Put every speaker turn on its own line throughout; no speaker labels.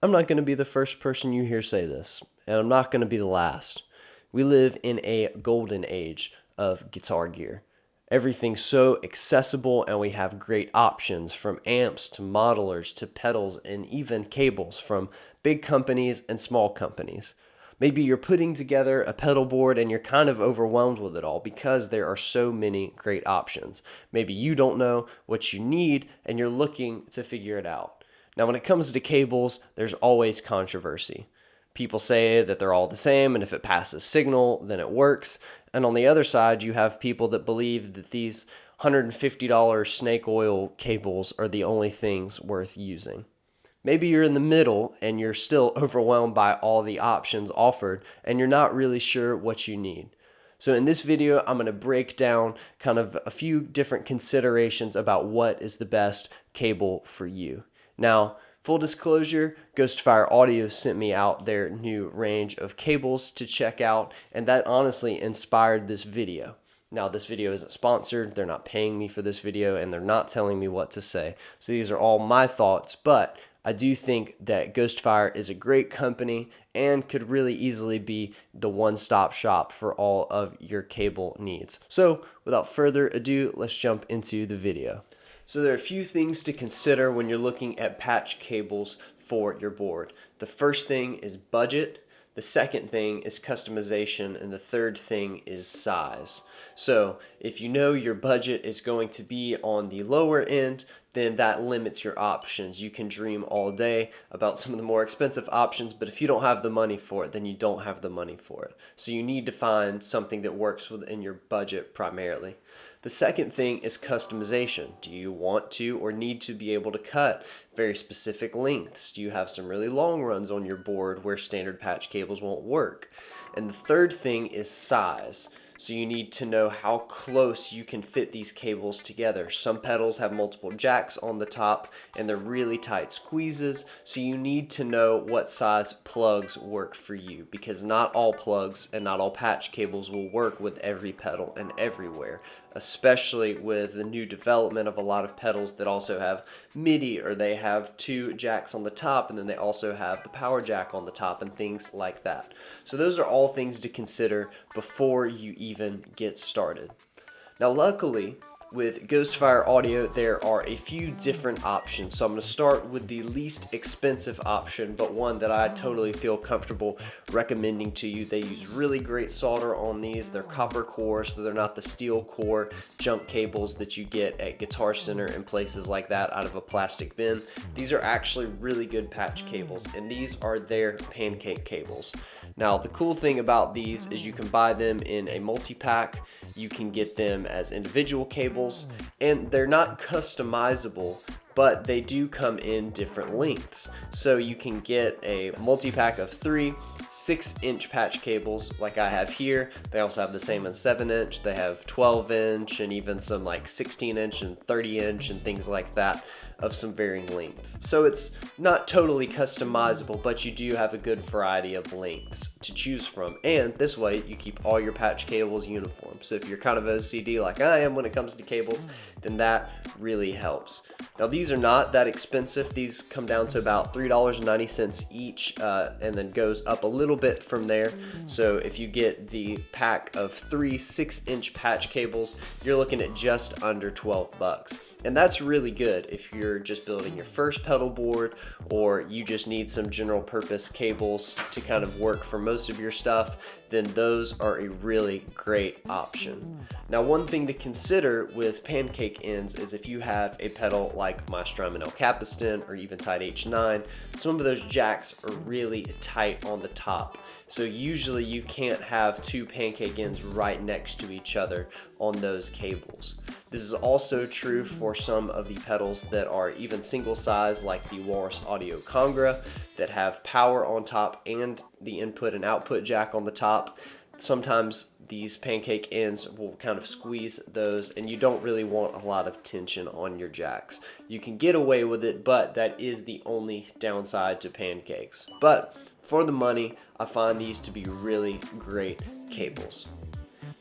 I'm not going to be the first person you hear say this, and I'm not going to be the last. We live in a golden age of guitar gear. Everything's so accessible, and we have great options from amps to modelers to pedals and even cables from big companies and small companies. Maybe you're putting together a pedal board and you're kind of overwhelmed with it all because there are so many great options. Maybe you don't know what you need and you're looking to figure it out. Now, when it comes to cables, there's always controversy. People say that they're all the same, and if it passes signal, then it works. And on the other side, you have people that believe that these $150 snake oil cables are the only things worth using. Maybe you're in the middle and you're still overwhelmed by all the options offered, and you're not really sure what you need. So in this video, I'm going to break down kind of a few different considerations about what is the best cable for you. Now, full disclosure, Ghostfire Audio sent me out their new range of cables to check out, and that honestly inspired this video. Now, this video isn't sponsored, they're not paying me for this video, and they're not telling me what to say. So these are all my thoughts, but I do think that Ghostfire is a great company and could really easily be the one-stop shop for all of your cable needs. So without further ado, let's jump into the video. So there are a few things to consider when you're looking at patch cables for your board. The first thing is budget, the second thing is customization, and the third thing is size. So if you know your budget is going to be on the lower end, then that limits your options. You can dream all day about some of the more expensive options, but if you don't have the money for it, then you don't have the money for it. So you need to find something that works within your budget primarily. The second thing is customization. Do you want to or need to be able to cut very specific lengths? Do you have some really long runs on your board where standard patch cables won't work? And the third thing is size. So you need to know how close you can fit these cables together. Some pedals have multiple jacks on the top and they're really tight squeezes, so you need to know what size plugs work for you, because not all plugs and not all patch cables will work with every pedal and everywhere, especially with the new development of a lot of pedals that also have MIDI, or they have two jacks on the top and then they also have the power jack on the top and things like that. So those are all things to consider before you even get started. Now, luckily, with Ghostfire Audio, there are a few different options. So I'm going to start with the least expensive option, but one that I totally feel comfortable recommending to you. They use really great solder on these. They're copper core, so they're not the steel core jump cables that you get at Guitar Center and places like that out of a plastic bin. These are actually really good patch cables, and these are their Pancake Cables. Now, the cool thing about these is you can buy them in a multi-pack, you can get them as individual cables, and they're not customizable, but they do come in different lengths. So you can get a multi-pack of 3 6-inch patch cables like I have here. They also have the same in 7-inch, they have 12-inch, and even some like 16-inch and 30-inch and things like that of some varying lengths. So it's not totally customizable, but you do have a good variety of lengths to choose from, and this way you keep all your patch cables uniform. So if you're kind of OCD like I am when it comes to cables, then that really helps. Now, these are not that expensive. These come down to about $3.90 each, and then goes up a little bit from there. So if you get the pack of 3 6-inch patch cables, you're looking at just under 12 bucks. And that's really good if you're just building your first pedal board, or you just need some general purpose cables to kind of work for most of your stuff. Then those are a really great option. Now, one thing to consider with pancake ends is if you have a pedal like my Strymon El Capistan or even Tide H9, some of those jacks are really tight on the top. So usually you can't have two pancake ends right next to each other on those cables. This is also true for some of the pedals that are even single size, like the Walrus Audio Congra, that have power on top and the input and output jack on the top. Sometimes these pancake ends will kind of squeeze those, and you don't really want a lot of tension on your jacks. You can get away with it, but that is the only downside to pancakes. But for the money, I find these to be really great cables.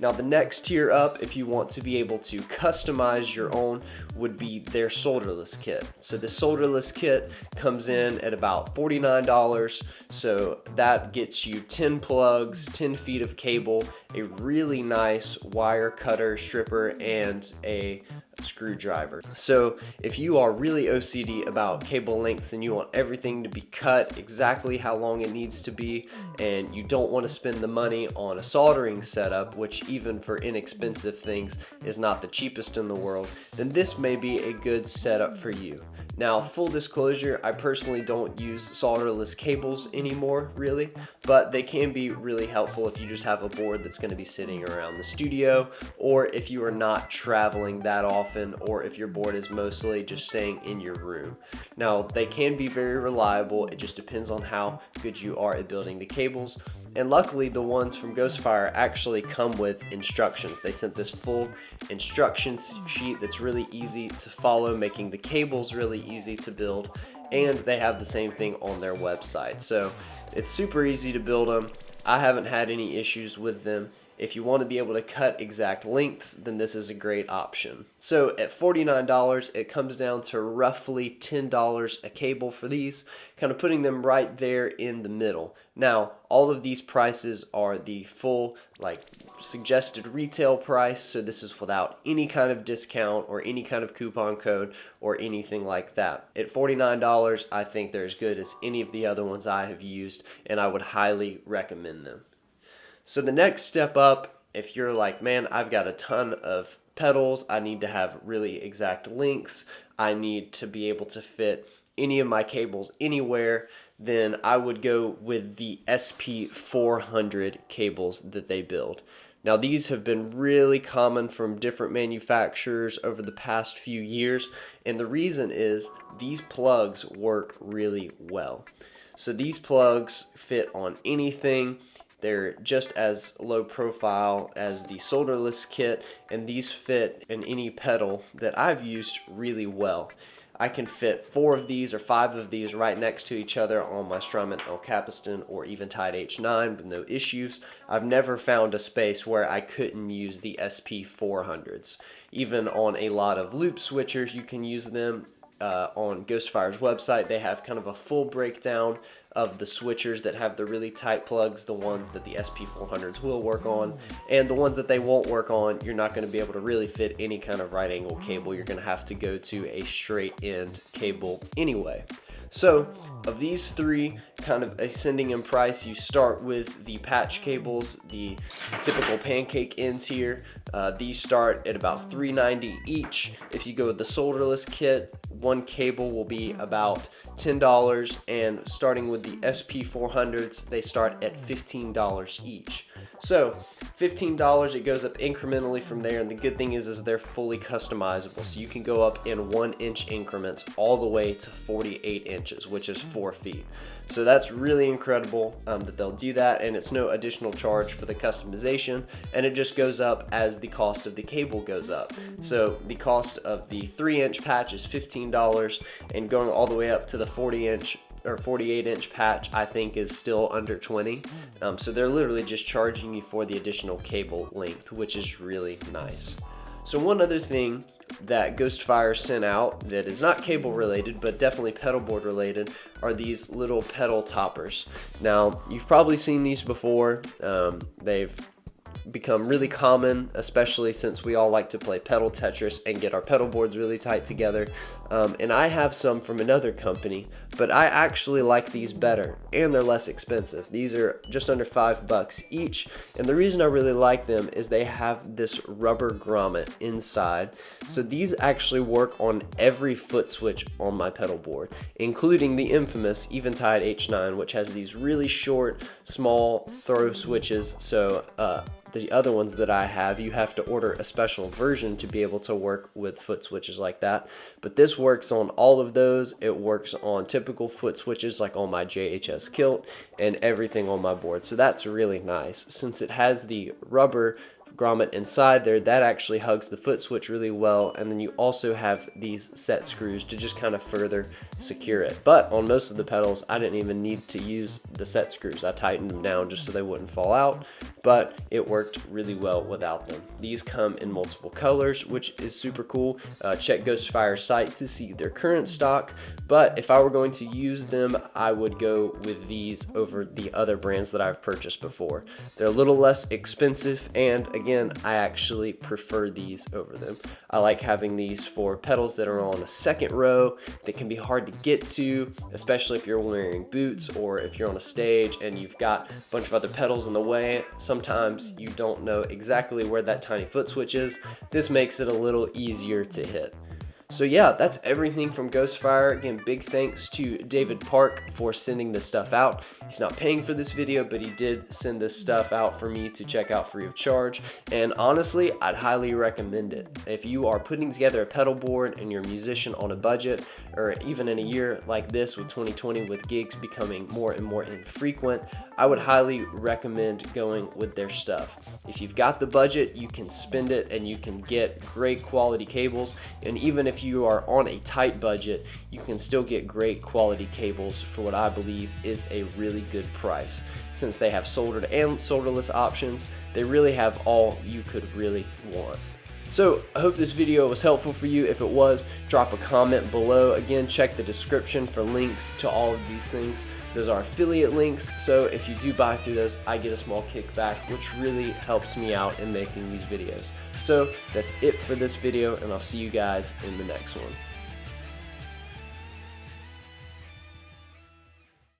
Now the next tier up, if you want to be able to customize your own, would be their solderless kit. So the solderless kit comes in at about $49. So that gets you 10 plugs, 10 feet of cable, a really nice wire cutter, stripper, and a screwdriver. So if you are really OCD about cable lengths and you want everything to be cut exactly how long it needs to be, and you don't want to spend the money on a soldering setup, which even for inexpensive things is not the cheapest in the world, then this may be a good setup for you. Now, full disclosure, I personally don't use solderless cables anymore, really, but they can be really helpful if you just have a board that's going to be sitting around the studio, or if you are not traveling that often, or if your board is mostly just staying in your room. Now, they can be very reliable. It just depends on how good you are at building the cables. And luckily, the ones from Ghostfire actually come with instructions. They sent this full instructions sheet that's really easy to follow, making the cables really easy to build, and they have the same thing on their website. So it's super easy to build them. I haven't had any issues with them. If you want to be able to cut exact lengths, then this is a great option. So at $49, it comes down to roughly $10 a cable for these, kind of putting them right there in the middle. Now, all of these prices are the full, suggested retail price, so this is without any kind of discount or any kind of coupon code or anything like that. At $49, I think they're as good as any of the other ones I have used, and I would highly recommend them. So the next step up, if you're like, man, I've got a ton of pedals, I need to have really exact lengths, I need to be able to fit any of my cables anywhere, then I would go with the SP400 cables that they build. Now these have been really common from different manufacturers over the past few years, and the reason is these plugs work really well. So these plugs fit on anything. They're just as low profile as the solderless kit, and these fit in any pedal that I've used really well. I can fit 4 of these or 5 of these right next to each other on my Strymon El Capiston or Eventide H9 with no issues. I've never found a space where I couldn't use the SP400s. Even on a lot of loop switchers, you can use them. On Ghostfire's website, they have kind of a full breakdown of the switchers that have the really tight plugs, the ones that the SP400s will work on, and the ones that they won't work on, you're not going to be able to really fit any kind of right angle cable. You're going to have to go to a straight end cable anyway. So of these 3 kind of ascending in price, you start with the patch cables, the typical pancake ends here. These start at about $3.90 each. If you go with the solderless kit, one cable will be about $10, and starting with the SP400s, they start at $15 each. So $15, it goes up incrementally from there, and the good thing is they're fully customizable, so you can go up in 1-inch increments all the way to 48 inches, which is 4 feet. So that's really incredible that they'll do that, and it's no additional charge for the customization, and it just goes up as the cost of the cable goes up. So the cost of the 3-inch patch is $15, and going all the way up to the 40-inch or 48-inch patch, I think, is still under 20. So they're literally just charging you for the additional cable length, which is really nice. So one other thing that Ghostfire sent out that is not cable related but definitely pedalboard related are these little pedal toppers. Now you've probably seen these before. They've become really common, especially since we all like to play pedal Tetris and get our pedal boards really tight together. And I have some from another company, but I actually like these better, and they're less expensive. These are just under $5 each, and the reason I really like them is they have this rubber grommet inside. So these actually work on every foot switch on my pedal board, including the infamous Eventide H9, which has these really short, small throw switches. So the other ones that I have, you have to order a special version to be able to work with foot switches like that. But this works on all of those. It works on typical foot switches like on my JHS kilt and everything on my board. So that's really nice. Since it has the rubber grommet inside there, that actually hugs the foot switch really well, and then you also have these set screws to just kind of further secure it. But on most of the pedals, I didn't even need to use the set screws. I tightened them down just so they wouldn't fall out, but it worked really well without them. These come in multiple colors, which is super cool. Check Ghostfire's site to see their current stock, but if I were going to use them, I would go with these over the other brands that I've purchased before. They're a little less expensive, and again, I actually prefer these over them. I like having these for pedals that are on a second row that can be hard to get to, especially if you're wearing boots or if you're on a stage and you've got a bunch of other pedals in the way. Sometimes you don't know exactly where that tiny foot switch is. This makes it a little easier to hit. So yeah, that's everything from Ghostfire. Again, big thanks to David Park for sending this stuff out. He's not paying for this video, but he did send this stuff out for me to check out free of charge. And honestly, I'd highly recommend it. If you are putting together a pedal board and you're a musician on a budget, or even in a year like this with 2020 with gigs becoming more and more infrequent, I would highly recommend going with their stuff. If you've got the budget, you can spend it and you can get great quality cables. And even if you are on a tight budget, you can still get great quality cables for what I believe is a really good price. Since they have soldered and solderless options, they really have all you could really want. So I hope this video was helpful for you. If it was, drop a comment below. Again, check the description for links to all of these things. Those are affiliate links, so if you do buy through those, I get a small kickback, which really helps me out in making these videos. So that's it for this video, and I'll see you guys in the next one.